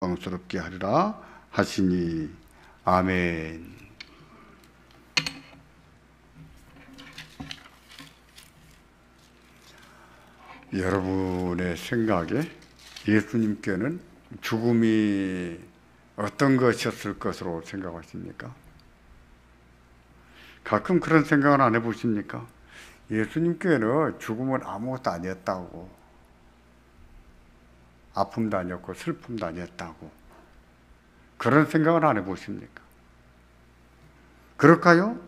영광스럽게 하리라 하시니 아멘. 여러분의 생각에 예수님께는 죽음이 어떤 것이었을 것으로 생각하십니까? 가끔 그런 생각을 안 해보십니까? 예수님께는 죽음은 아무것도 아니었다고, 아픔도 아니었고 슬픔도 아니었다고, 그런 생각을 안 해보십니까? 그럴까요?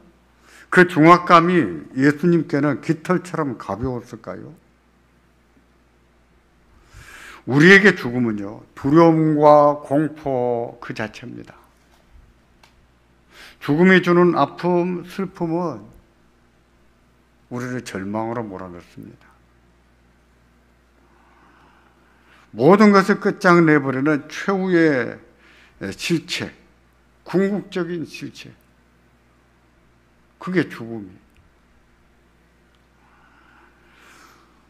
그 중압감이 예수님께는 깃털처럼 가벼웠을까요? 우리에게 죽음은요, 두려움과 공포 그 자체입니다. 죽음이 주는 아픔, 슬픔은 우리를 절망으로 몰아넣습니다. 모든 것을 끝장내버리는 최후의 실체, 궁극적인 실체, 그게 죽음이에요.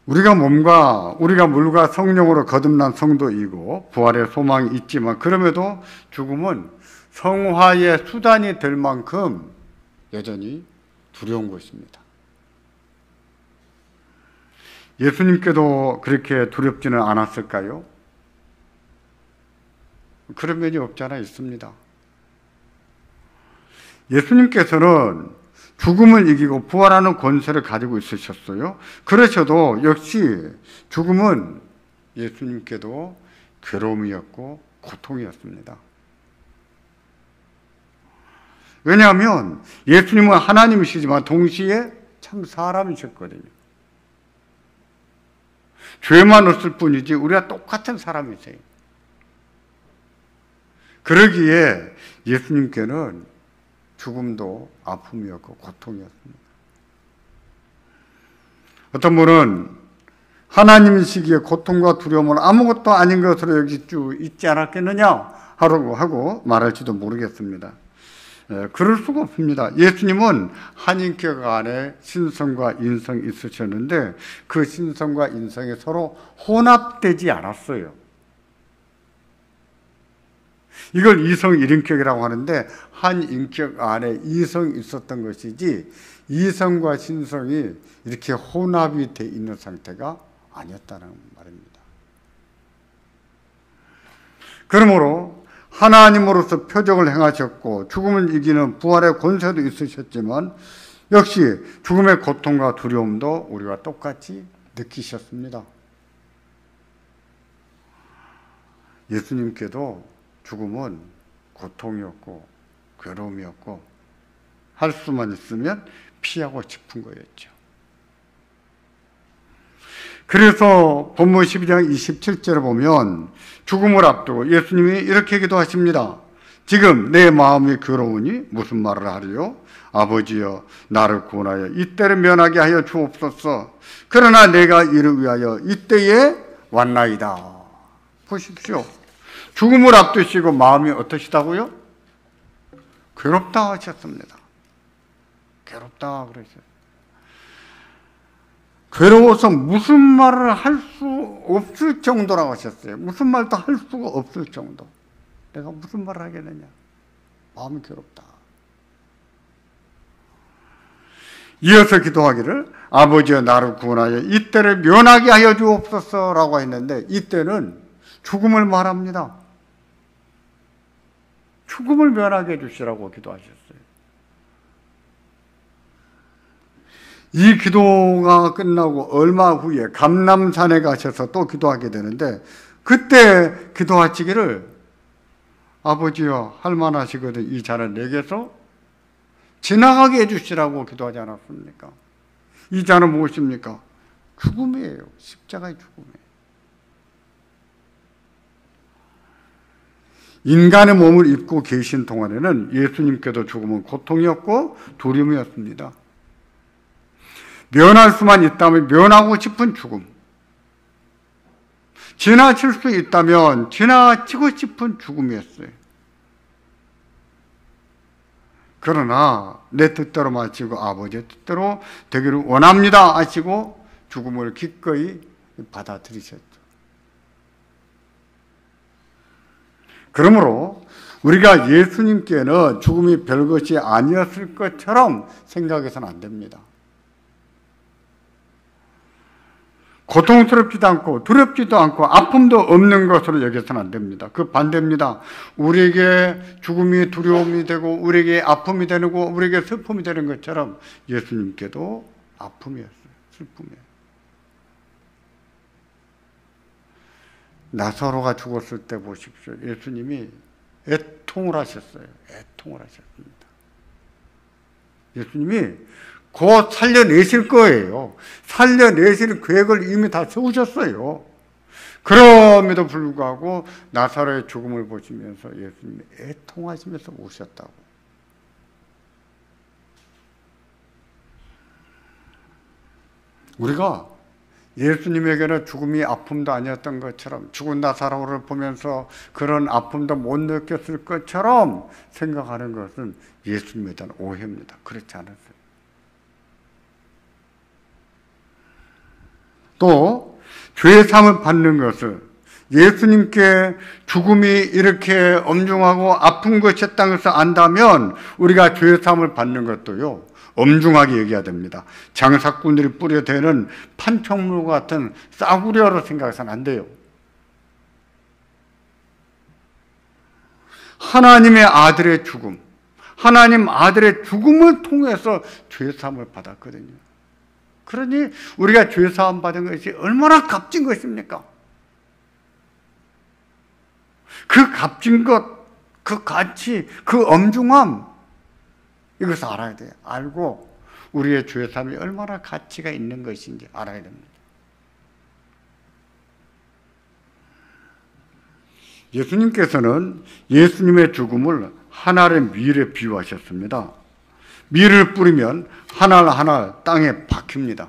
우리가 물과 성령으로 거듭난 성도이고 부활의 소망이 있지만, 그럼에도 죽음은 성화의 수단이 될 만큼 여전히 두려운 것입니다. 예수님께도 그렇게 두렵지는 않았을까요? 그런 면이 없지 않아 있습니다. 예수님께서는 죽음을 이기고 부활하는 권세를 가지고 있으셨어요. 그러셔도 역시 죽음은 예수님께도 괴로움이었고 고통이었습니다. 왜냐하면 예수님은 하나님이시지만 동시에 참 사람이셨거든요. 죄만 없을 뿐이지 우리가 똑같은 사람이세요. 그러기에 예수님께는 죽음도 아픔이었고 고통이었습니다. 어떤 분은 하나님이시기에 고통과 두려움은 아무것도 아닌 것으로 여길 수 있지 않았겠느냐 하고 말할지도 모르겠습니다. 그럴 수가 없습니다. 예수님은 한 인격 안에 신성과 인성이 있으셨는데 그 신성과 인성이 서로 혼합되지 않았어요. 이걸 이성 일인격이라고 하는데, 한 인격 안에 이성이 있었던 것이지 이성과 신성이 이렇게 혼합이 되어 있는 상태가 아니었다는 말입니다. 그러므로 하나님으로서 표적을 행하셨고 죽음을 이기는 부활의 권세도 있으셨지만 역시 죽음의 고통과 두려움도 우리와 똑같이 느끼셨습니다. 예수님께도 죽음은 고통이었고 괴로움이었고 할 수만 있으면 피하고 싶은 거였죠. 그래서 본문 12장 27절에 보면 죽음을 앞두고 예수님이 이렇게 기도하십니다. 지금 내 마음이 괴로우니 무슨 말을 하리요? 아버지여, 나를 구원하여 이때를 면하게 하여 주옵소서. 그러나 내가 이를 위하여 이때에 왔나이다. 보십시오. 죽음을 앞두시고 마음이 어떠시다고요? 괴롭다 하셨습니다. 괴롭다 그러셨어요. 괴로워서 무슨 말을 할 수 없을 정도라고 하셨어요. 무슨 말도 할 수가 없을 정도. 내가 무슨 말을 하겠느냐. 마음이 괴롭다. 이어서 기도하기를 아버지여, 나를 구원하여 이때를 면하게 하여 주옵소서라고 했는데 이때는 죽음을 말합니다. 죽음을 면하게 해주시라고 기도하셨어요. 이 기도가 끝나고 얼마 후에 감람산에 가셔서 또 기도하게 되는데, 그때 기도하시기를 아버지여, 할만하시거든 이 잔을 내게서 지나가게 해주시라고 기도하지 않았습니까? 이 잔은 무엇입니까? 죽음이에요. 십자가의 죽음이에요. 인간의 몸을 입고 계신 동안에는 예수님께도 죽음은 고통이었고 두려움이었습니다. 면할 수만 있다면 면하고 싶은 죽음, 지나칠 수 있다면 지나치고 싶은 죽음이었어요. 그러나 내 뜻대로 마치고 아버지의 뜻대로 되기를 원합니다 하시고 죽음을 기꺼이 받아들이셨죠. 그러므로 우리가 예수님께는 죽음이 별것이 아니었을 것처럼 생각해서는 안 됩니다. 고통스럽지도 않고 두렵지도 않고 아픔도 없는 것으로 여겨서는 안 됩니다. 그 반대입니다. 우리에게 죽음이 두려움이 되고 우리에게 아픔이 되고 우리에게 슬픔이 되는 것처럼 예수님께도 아픔이었어요. 슬픔이에요. 나사로가 죽었을 때 보십시오. 예수님이 애통을 하셨어요. 애통을 하셨습니다. 예수님이 곧 살려내실 거예요. 살려내실 계획을 이미 다 세우셨어요. 그럼에도 불구하고 나사로의 죽음을 보시면서 예수님이 애통하시면서 오셨다고. 우리가 예수님에게는 죽음이 아픔도 아니었던 것처럼 죽은 나사로를 보면서 그런 아픔도 못 느꼈을 것처럼 생각하는 것은 예수님에 대한 오해입니다. 그렇지 않았어요. 또 죄의 사함을 받는 것을 예수님께 죽음이 이렇게 엄중하고 아픈 것이었다는 것을 안다면 우리가 죄의 사함을 받는 것도요 엄중하게 얘기해야 됩니다. 장사꾼들이 뿌려대는 판촉물 같은 싸구려로 생각해서는 안 돼요. 하나님의 아들의 죽음, 하나님 아들의 죽음을 통해서 죄의 사함을 받았거든요. 그러니 우리가 죄 사함 받은 것이 얼마나 값진 것입니까? 그 값진 것, 그 가치, 그 엄중함 이것을 알아야 돼요. 알고 우리의 죄 사함이 얼마나 가치가 있는 것인지 알아야 됩니다. 예수님께서는 예수님의 죽음을 하늘의 밀에 비유하셨습니다. 밀을 뿌리면 하나하나 땅에 박힙니다.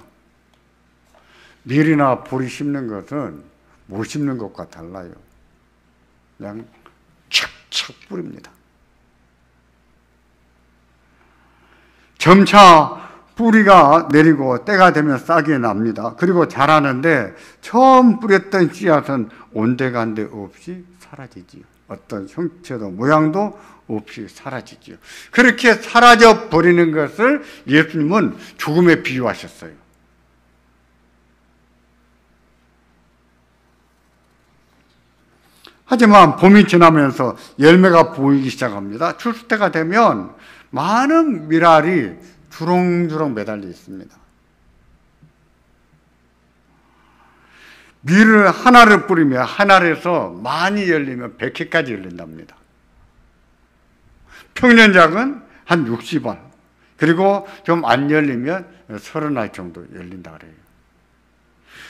밀이나 보리 심는 것은 못 심는 것과 달라요. 그냥 착착 뿌립니다. 점차 뿌리가 내리고 때가 되면 싹이 납니다. 그리고 자라는데 처음 뿌렸던 씨앗은 온데간데 없이 사라지지요. 어떤 형체도 모양도 없이 사라지지요. 그렇게 사라져 버리는 것을 예수님은 죽음에 비유하셨어요. 하지만 봄이 지나면서 열매가 보이기 시작합니다. 추수 때가 되면 많은 밀알이 주렁주렁 매달려 있습니다. 밀을 하나를 뿌리면 하나에서 많이 열리면 100개까지 열린답니다. 평년작은 한 60알, 그리고 좀 안 열리면 30알 정도 열린다 그래요.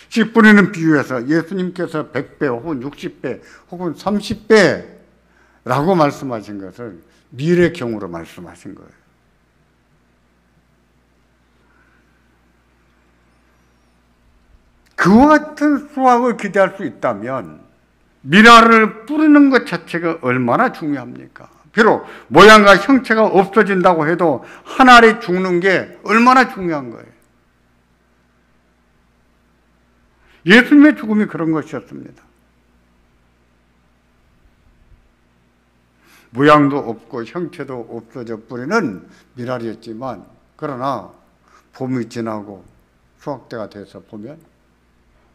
씨 뿌리는 비유에서 예수님께서 100배 혹은 60배 혹은 30배라고 말씀하신 것을 밀의 경우로 말씀하신 거예요. 그와 같은 수확을 기대할 수 있다면 밀알을 뿌리는 것 자체가 얼마나 중요합니까? 비록 모양과 형체가 없어진다고 해도 한 알이 죽는 게 얼마나 중요한 거예요. 예수님의 죽음이 그런 것이었습니다. 모양도 없고 형체도 없어져 버리는 밀알이었지만, 그러나 봄이 지나고 수확때가 돼서 보면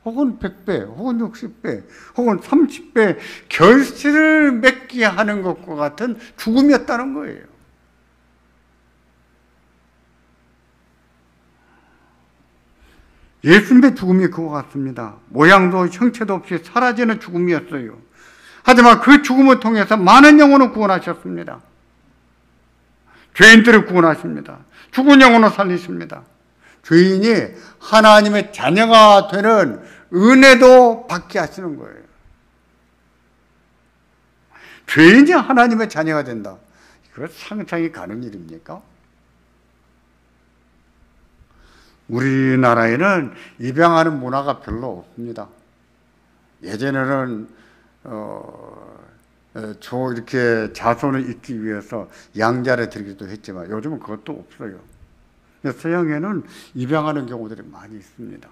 혹은 100배, 혹은 60배, 혹은 30배 결실을 맺게 하는 것과 같은 죽음이었다는 거예요. 예수님의 죽음이 그와 같습니다. 모양도 형체도 없이 사라지는 죽음이었어요. 하지만 그 죽음을 통해서 많은 영혼을 구원하셨습니다. 죄인들을 구원하십니다. 죽은 영혼을 살리십니다. 죄인이 하나님의 자녀가 되는 은혜도 받게 하시는 거예요. 죄인이 하나님의 자녀가 된다. 이거 상상이 가는 일입니까? 우리나라에는 입양하는 문화가 별로 없습니다. 예전에는 이렇게 자손을 잇기 위해서 양자를 드리기도 했지만 요즘은 그것도 없어요. 서양에는 입양하는 경우들이 많이 있습니다.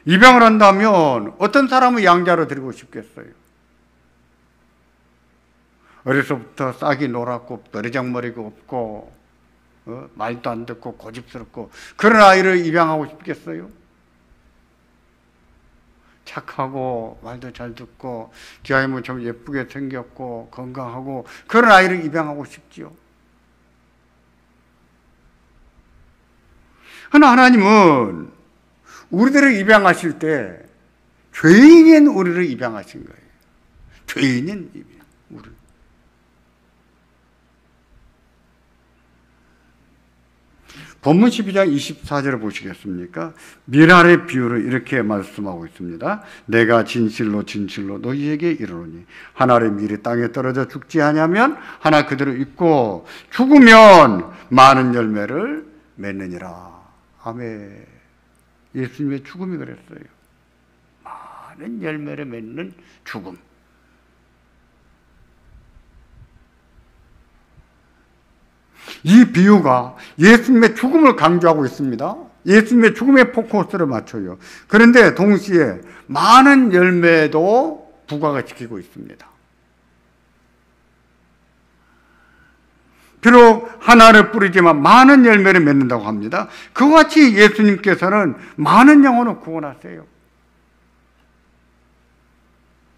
입양을 한다면 어떤 사람은 양자로 드리고 싶겠어요? 어려서부터 싹이 노랗고 버리장머리가 없고 말도 안 듣고 고집스럽고 그런 아이를 입양하고 싶겠어요? 착하고 말도 잘 듣고 뒤아이면 좀 예쁘게 생겼고 건강하고 그런 아이를 입양하고 싶지요. 그러나 하나님은 우리들을 입양하실 때 죄인인 우리를 입양하신 거예요. 죄인인 우리. 본문 12장 24절을 보시겠습니까? 미랄의 비유를 이렇게 말씀하고 있습니다. 내가 진실로 진실로 너희에게 이르노니 한 알의 밀이 땅에 떨어져 죽지 아니하면 하나 그대로 있고 죽으면 많은 열매를 맺느니라. 아멘. 예수님의 죽음이 그랬어요. 많은 열매를 맺는 죽음. 이 비유가 예수님의 죽음을 강조하고 있습니다. 예수님의 죽음에 포커스를 맞춰요. 그런데 동시에 많은 열매도 부과가 시키고 있습니다. 비록 하나를 뿌리지만 많은 열매를 맺는다고 합니다. 그와 같이 예수님께서는 많은 영혼을 구원하세요.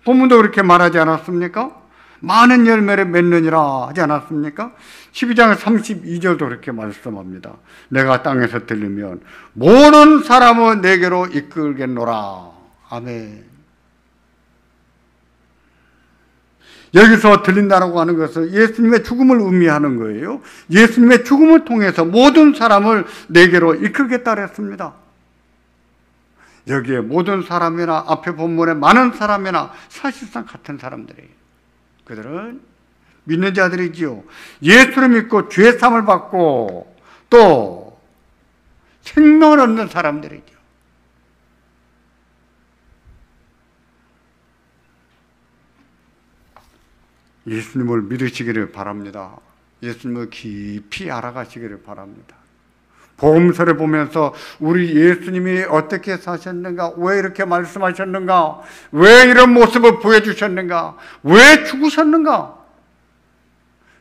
본문도 그렇게 말하지 않았습니까? 많은 열매를 맺느니라 하지 않았습니까? 12장 32절도 그렇게 말씀합니다. 내가 땅에서 들리면 모든 사람을 내게로 이끌겠노라. 아멘. 여기서 들린다라고 하는 것은 예수님의 죽음을 의미하는 거예요. 예수님의 죽음을 통해서 모든 사람을 내게로 이끌겠다 그랬습니다. 여기에 모든 사람이나 앞에 본문에 많은 사람이나 사실상 같은 사람들이에요. 그들은 믿는 자들이지요. 예수를 믿고 죄사함을 받고 또 생명을 얻는 사람들이죠. 예수님을 믿으시기를 바랍니다. 예수님을 깊이 알아가시기를 바랍니다. 복음서를 보면서 우리 예수님이 어떻게 사셨는가, 왜 이렇게 말씀하셨는가, 왜 이런 모습을 보여주셨는가, 왜 죽으셨는가,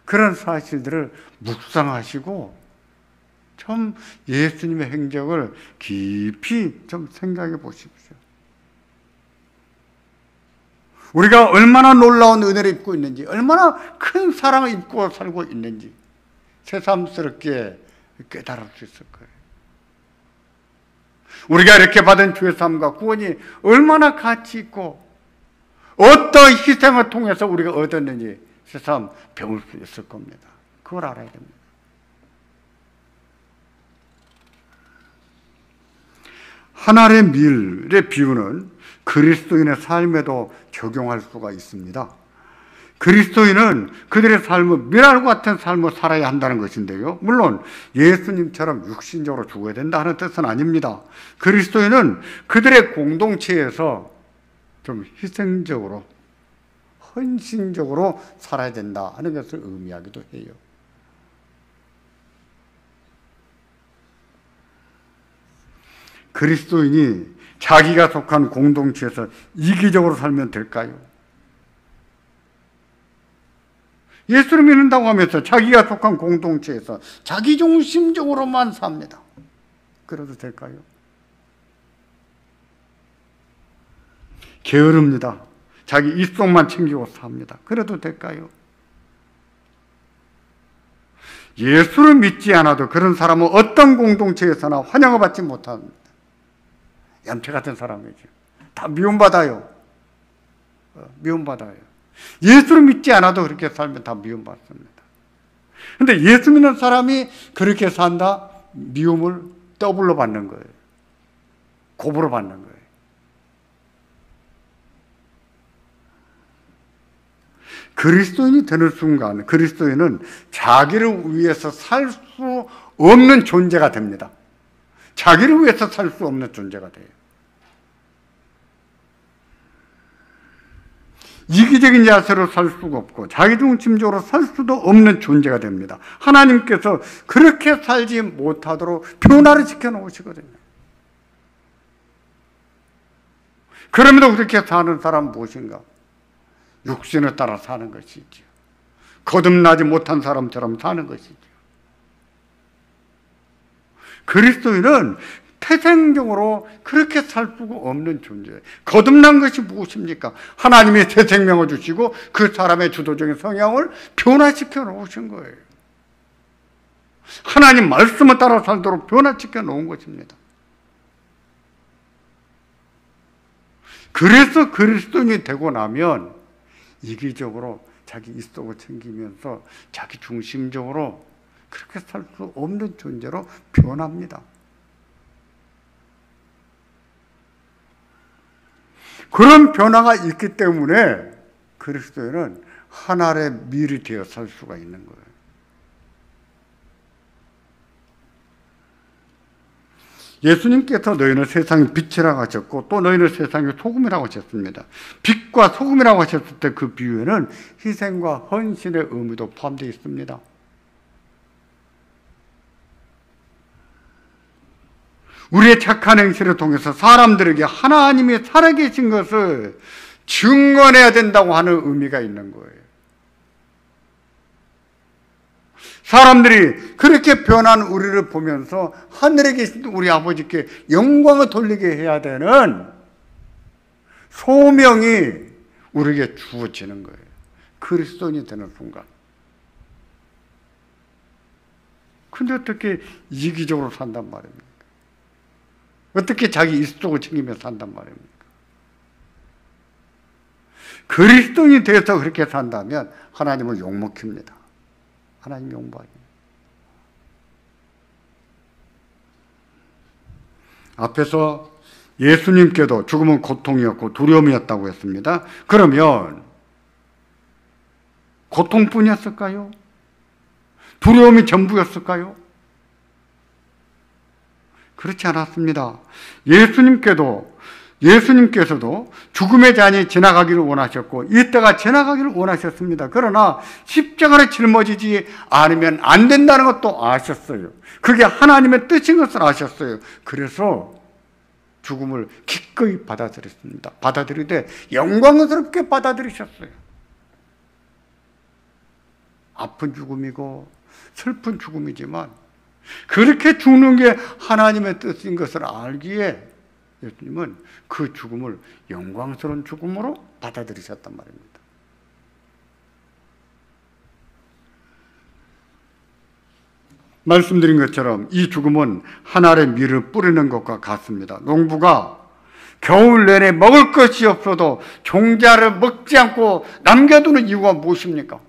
그런 사실들을 묵상하시고 좀 예수님의 행적을 깊이 좀 생각해 보십시오. 우리가 얼마나 놀라운 은혜를 입고 있는지, 얼마나 큰 사랑을 입고 살고 있는지 새삼스럽게 깨달을 수 있을 거예요. 우리가 이렇게 받은 죄사함과 구원이 얼마나 가치 있고 어떤 희생을 통해서 우리가 얻었는지 새삼 배울 수 있을 겁니다. 그걸 알아야 됩니다. 한 알의 밀의 비유는 그리스도인의 삶에도 적용할 수가 있습니다. 그리스도인은 그들의 삶을 밀알과 같은 삶을 살아야 한다는 것인데요. 물론 예수님처럼 육신적으로 죽어야 된다 하는 뜻은 아닙니다. 그리스도인은 그들의 공동체에서 좀 희생적으로, 헌신적으로 살아야 된다 하는 것을 의미하기도 해요. 그리스도인이 자기가 속한 공동체에서 이기적으로 살면 될까요? 예수를 믿는다고 하면서 자기가 속한 공동체에서 자기중심적으로만 삽니다. 그래도 될까요? 게으릅니다. 자기 입속만 챙기고 삽니다. 그래도 될까요? 예수를 믿지 않아도 그런 사람은 어떤 공동체에서나 환영을 받지 못합니다. 얌체 같은 사람이죠. 다 미움받아요. 미움받아요. 예수를 믿지 않아도 그렇게 살면 다 미움받습니다. 그런데 예수 믿는 사람이 그렇게 산다? 미움을 더블로 받는 거예요. 곱으로 받는 거예요. 그리스도인이 되는 순간 그리스도인은 자기를 위해서 살 수 없는 존재가 됩니다. 자기를 위해서 살 수 없는 존재가 돼요. 이기적인 자세로 살 수가 없고 자기중심적으로 살 수도 없는 존재가 됩니다. 하나님께서 그렇게 살지 못하도록 변화를 시켜놓으시거든요. 그럼에도 그렇게 사는 사람은 무엇인가? 육신을 따라 사는 것이지요. 거듭나지 못한 사람처럼 사는 것이죠. 그리스도인은 태생적으로 그렇게 살 수가 없는 존재예요. 거듭난 것이 무엇입니까? 하나님이 새 생명을 주시고 그 사람의 주도적인 성향을 변화시켜 놓으신 거예요. 하나님 말씀을 따라 살도록 변화시켜 놓은 것입니다. 그래서 그리스도인이 되고 나면 이기적으로 자기 이속을 챙기면서 자기 중심적으로 그렇게 살 수 없는 존재로 변합니다. 그런 변화가 있기 때문에 그리스도인은 하나의 밀이 되어 살 수가 있는 거예요. 예수님께서 너희는 세상의 빛이라고 하셨고 또 너희는 세상의 소금이라고 하셨습니다. 빛과 소금이라고 하셨을 때 그 비유에는 희생과 헌신의 의미도 포함되어 있습니다. 우리의 착한 행실을 통해서 사람들에게 하나님이 살아계신 것을 증언해야 된다고 하는 의미가 있는 거예요. 사람들이 그렇게 변한 우리를 보면서 하늘에 계신 우리 아버지께 영광을 돌리게 해야 되는 소명이 우리에게 주어지는 거예요. 그리스도인이 되는 순간. 근데 어떻게 이기적으로 산단 말입니까? 어떻게 자기 이속을 챙기며 산단 말입니까? 그리스도인이 되어서 그렇게 산다면 하나님을 욕먹힙니다. 하나님 용서하기. 앞에서 예수님께도 죽음은 고통이었고 두려움이었다고 했습니다. 그러면 고통뿐이었을까요? 두려움이 전부였을까요? 그렇지 않았습니다. 예수님께서도 죽음의 잔이 지나가기를 원하셨고 이때가 지나가기를 원하셨습니다. 그러나 십자가를 짊어지지 않으면 안 된다는 것도 아셨어요. 그게 하나님의 뜻인 것을 아셨어요. 그래서 죽음을 기꺼이 받아들였습니다. 받아들이되 영광스럽게 받아들이셨어요. 아픈 죽음이고 슬픈 죽음이지만 그렇게 죽는 게 하나님의 뜻인 것을 알기에 예수님은 그 죽음을 영광스러운 죽음으로 받아들이셨단 말입니다. 말씀드린 것처럼 이 죽음은 한 알의 밀을 뿌리는 것과 같습니다. 농부가 겨울 내내 먹을 것이 없어도 종자를 먹지 않고 남겨두는 이유가 무엇입니까?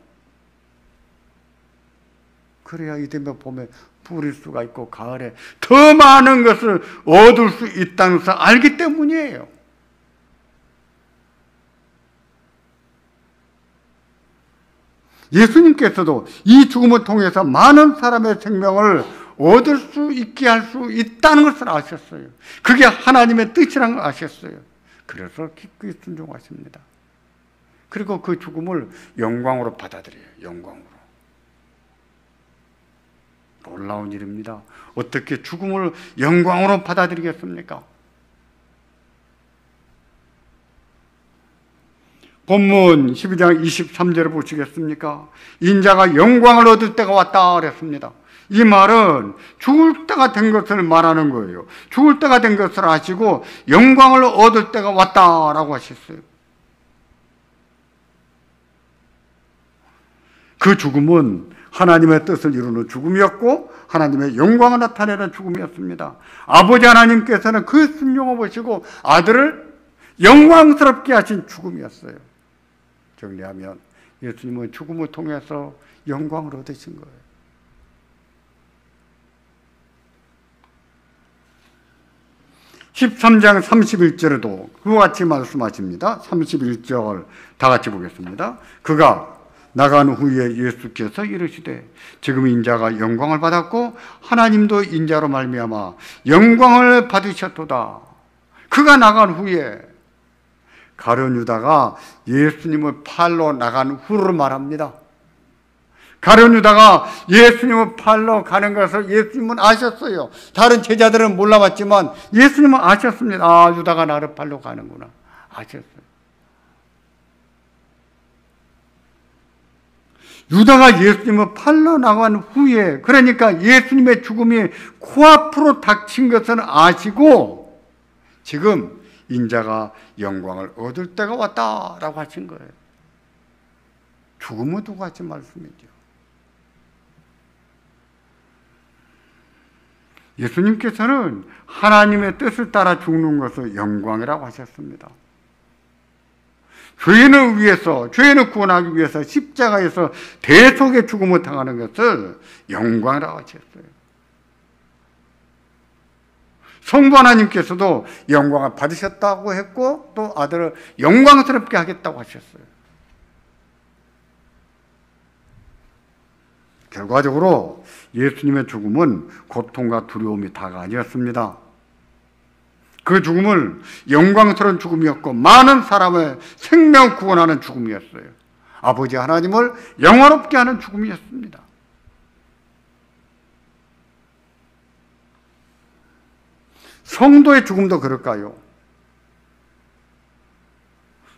그래야 이듬해 봄에 뿌릴 수가 있고 가을에 더 많은 것을 얻을 수 있다는 것을 알기 때문이에요. 예수님께서도 이 죽음을 통해서 많은 사람의 생명을 얻을 수 있게 할 수 있다는 것을 아셨어요. 그게 하나님의 뜻이라는 걸 아셨어요. 그래서 기꺼이 순종하십니다. 그리고 그 죽음을 영광으로 받아들여요. 영광으로. 놀라운 일입니다. 어떻게 죽음을 영광으로 받아들이겠습니까? 본문 12장 23절을 보시겠습니까? 인자가 영광을 얻을 때가 왔다 그랬습니다. 이 말은 죽을 때가 된 것을 말하는 거예요. 죽을 때가 된 것을 아시고 영광을 얻을 때가 왔다라고 하셨어요. 그 죽음은 하나님의 뜻을 이루는 죽음이었고 하나님의 영광을 나타내는 죽음이었습니다. 아버지 하나님께서는 그 순종을 보시고 아들을 영광스럽게 하신 죽음이었어요. 정리하면 예수님은 죽음을 통해서 영광을 얻으신 거예요. (13장 31절에도) 그와 같이 말씀하십니다. 31절 다 같이 보겠습니다. 그가 나간 후에 예수께서 이르시되 지금 인자가 영광을 받았고 하나님도 인자로 말미암아 영광을 받으셨도다. 그가 나간 후에, 가룟 유다가 예수님을 팔러 나간 후를 말합니다. 가룟 유다가 예수님을 팔러 가는 것을 예수님은 아셨어요. 다른 제자들은 몰라봤지만 예수님은 아셨습니다. 아, 유다가 나를 팔러 가는구나. 아셨어요. 유다가 예수님을 팔러 나간 후에, 그러니까 예수님의 죽음이 코앞으로 닥친 것을 아시고 지금 인자가 영광을 얻을 때가 왔다라고 하신 거예요. 죽음은 두고 하신 말씀이죠. 예수님께서는 하나님의 뜻을 따라 죽는 것을 영광이라고 하셨습니다. 죄인을 위해서, 죄인을 구원하기 위해서 십자가에서 대속의 죽음을 당하는 것을 영광이라고 하셨어요. 성부 하나님께서도 영광을 받으셨다고 했고 또 아들을 영광스럽게 하겠다고 하셨어요. 결과적으로 예수님의 죽음은 고통과 두려움이 다가 아니었습니다. 그 죽음을 영광스러운 죽음이었고 많은 사람의 생명을 구원하는 죽음이었어요. 아버지 하나님을 영화롭게 하는 죽음이었습니다. 성도의 죽음도 그럴까요?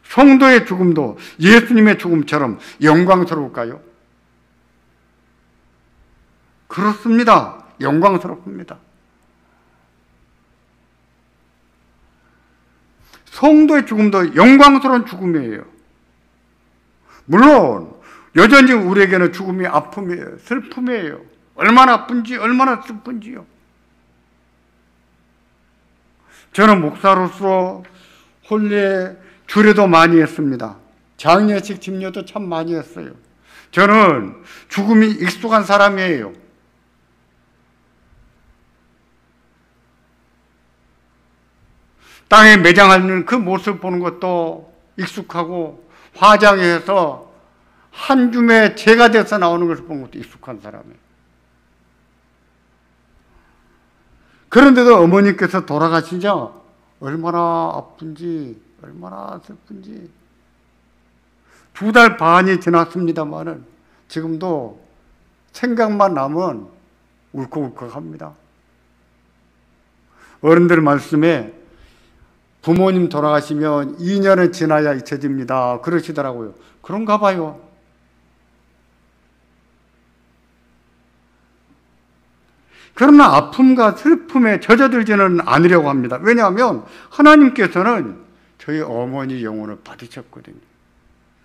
성도의 죽음도 예수님의 죽음처럼 영광스러울까요? 그렇습니다. 영광스럽습니다. 성도의 죽음도 영광스러운 죽음이에요. 물론 여전히 우리에게는 죽음이 아픔이에요. 슬픔이에요. 얼마나 아픈지, 얼마나 슬픈지요. 저는 목사로서 혼례 주례도 많이 했습니다. 장례식 집례도 참 많이 했어요. 저는 죽음이 익숙한 사람이에요. 땅에 매장하는 그 모습 보는 것도 익숙하고 화장해서 한 줌의 재가 돼서 나오는 것을 보는 것도 익숙한 사람이에요. 그런데도 어머니께서 돌아가시자 얼마나 아픈지, 얼마나 슬픈지. 2달 반이 지났습니다만은 지금도 생각만 나면 울컥울컥합니다. 어른들 말씀에 부모님 돌아가시면 2년은 지나야 잊혀집니다. 그러시더라고요. 그런가 봐요. 그러나 아픔과 슬픔에 젖어들지는 않으려고 합니다. 왜냐하면 하나님께서는 저희 어머니 영혼을 받으셨거든요.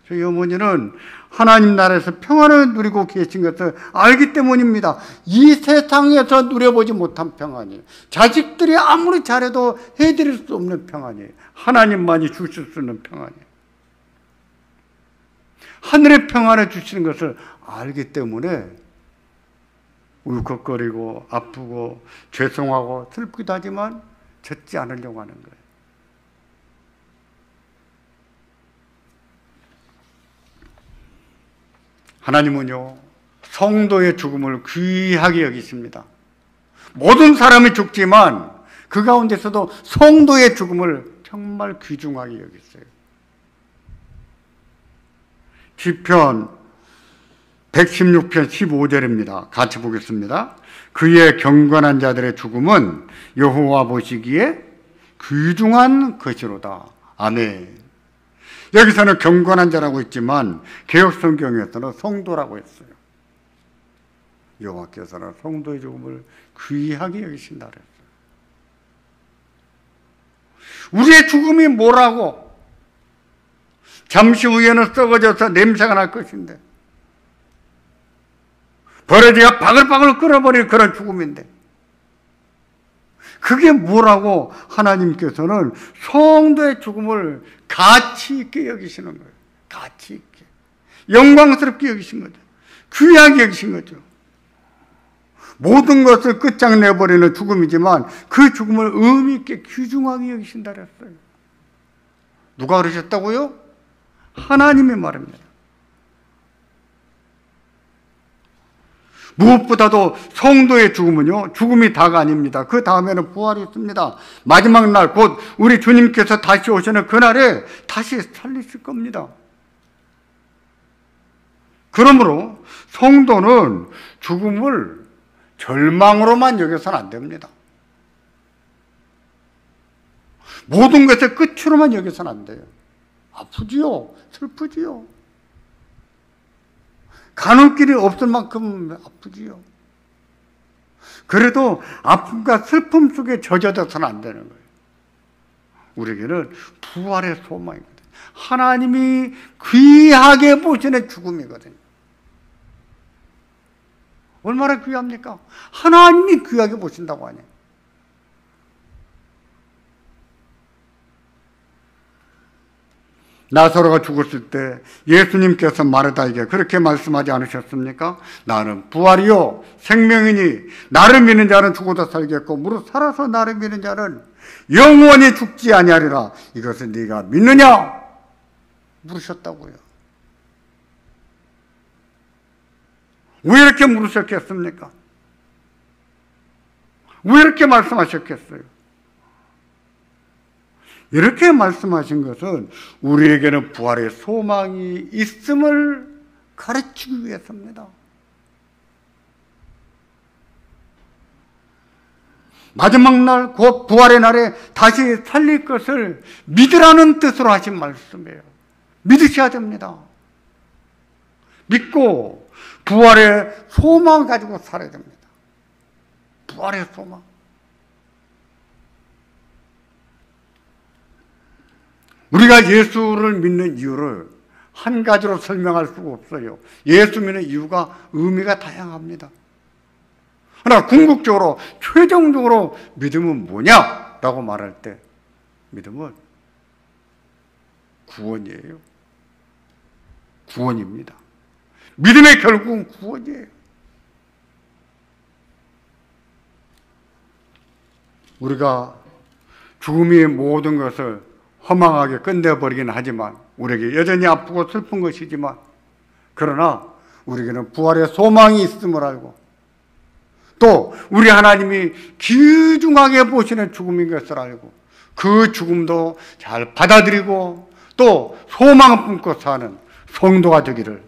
저희 어머니는 하나님 나라에서 평안을 누리고 계신 것을 알기 때문입니다. 이 세상에서 누려보지 못한 평안이에요. 자식들이 아무리 잘해도 해드릴 수 없는 평안이에요. 하나님만이 주실 수 있는 평안이에요. 하늘의 평안을 주시는 것을 알기 때문에 울컥거리고 아프고 죄송하고 슬프기도 하지만 젖지 않으려고 하는 거예요. 하나님은요, 성도의 죽음을 귀하게 여기십니다. 모든 사람이 죽지만 그 가운데서도 성도의 죽음을 정말 귀중하게 여겼어요. 시편 116편 15절입니다. 같이 보겠습니다. 그의 경건한 자들의 죽음은 여호와 보시기에 귀중한 것이로다. 아멘. 여기서는 경건한 자라고 했지만 개역성경에서는 성도라고 했어요. 여호와께서는 성도의 죽음을 귀하게 여기신다 그랬어요. 우리의 죽음이 뭐라고? 잠시 후에는 썩어져서 냄새가 날 것인데 버러지가 바글바글 끓어버릴 그런 죽음인데 그게 뭐라고 하나님께서는 성도의 죽음을 가치 있게 여기시는 거예요. 가치 있게. 영광스럽게 여기신 거죠. 귀하게 여기신 거죠. 모든 것을 끝장내버리는 죽음이지만 그 죽음을 의미 있게 귀중하게 여기신다 그랬어요. 누가 그러셨다고요? 하나님의 말입니다. 무엇보다도 성도의 죽음은요, 죽음이 다가 아닙니다. 그 다음에는 부활이 있습니다. 마지막 날, 곧 우리 주님께서 다시 오시는 그날에 다시 살리실 겁니다. 그러므로 성도는 죽음을 절망으로만 여겨서는 안 됩니다. 모든 것의 끝으로만 여겨서는 안 돼요. 아프지요? 슬프지요? 가는 길이 없을 만큼 아프지요. 그래도 아픔과 슬픔 속에 젖어져서는 안 되는 거예요. 우리에게는 부활의 소망이거든요. 하나님이 귀하게 보시는 죽음이거든요. 얼마나 귀합니까? 하나님이 귀하게 보신다고 하냐. 나사로가 죽었을 때 예수님께서 마르다에게 그렇게 말씀하지 않으셨습니까? 나는 부활이요 생명이니 나를 믿는 자는 죽어도 살겠고 무릇 살아서 나를 믿는 자는 영원히 죽지 아니하리라. 이것을 네가 믿느냐? 물으셨다고요. 왜 이렇게 물으셨겠습니까? 왜 이렇게 말씀하셨겠어요? 이렇게 말씀하신 것은 우리에게는 부활의 소망이 있음을 가르치기 위해서입니다. 마지막 날, 곧 부활의 날에 다시 살릴 것을 믿으라는 뜻으로 하신 말씀이에요. 믿으셔야 됩니다. 믿고 부활의 소망을 가지고 살아야 됩니다. 부활의 소망. 우리가 예수를 믿는 이유를 한 가지로 설명할 수가 없어요. 예수 믿는 이유가 의미가 다양합니다. 그러나 궁극적으로 최종적으로 믿음은 뭐냐라고 말할 때 믿음은 구원이에요. 구원입니다. 믿음의 결국은 구원이에요. 우리가 죽음이 모든 것을 허망하게 끝내버리긴 하지만 우리에게 여전히 아프고 슬픈 것이지만 그러나 우리에게는 부활의 소망이 있음을 알고 또 우리 하나님이 귀중하게 보시는 죽음인 것을 알고 그 죽음도 잘 받아들이고 또 소망을 품고 사는 성도가 되기를